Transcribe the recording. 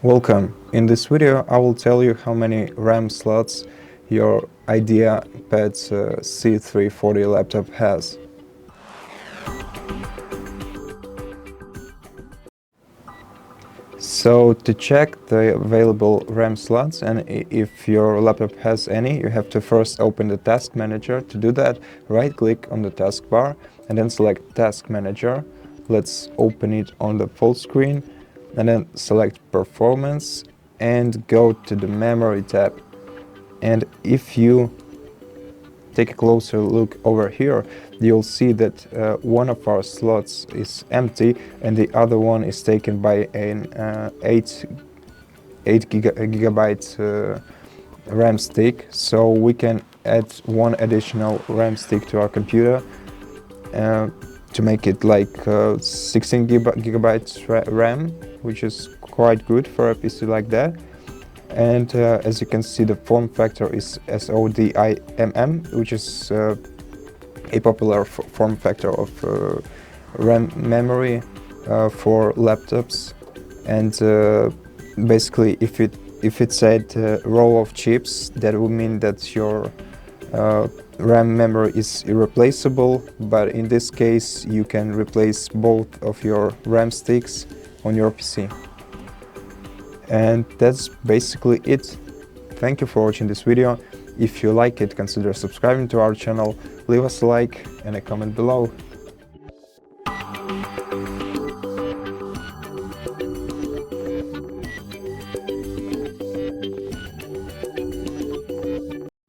Welcome. In this video I will tell you how many RAM slots your Ideapad C340 laptop has. So to check the available RAM slots and if your laptop has any, you have to first open the Task Manager. To do that, right click on the taskbar and then select Task Manager. Let's open it on the full screen and then select Performance and go to the Memory tab. And if you take a closer look over here, you'll see that one of our slots is empty and the other one is taken by an 8 gigabyte RAM stick. So we can add one additional RAM stick to our computer to make it like 16 gigabytes RAM, which is quite good for a PC like that. And as you can see, the form factor is SODIMM, which is a popular form factor of RAM memory for laptops. And basically, if it said row of chips, that would mean that your RAM memory is irreplaceable. But in this case, you can replace both of your RAM sticks on your PC. And that's basically it. Thank you for watching this video. If you like it, consider subscribing to our channel, leave us a like and a comment below.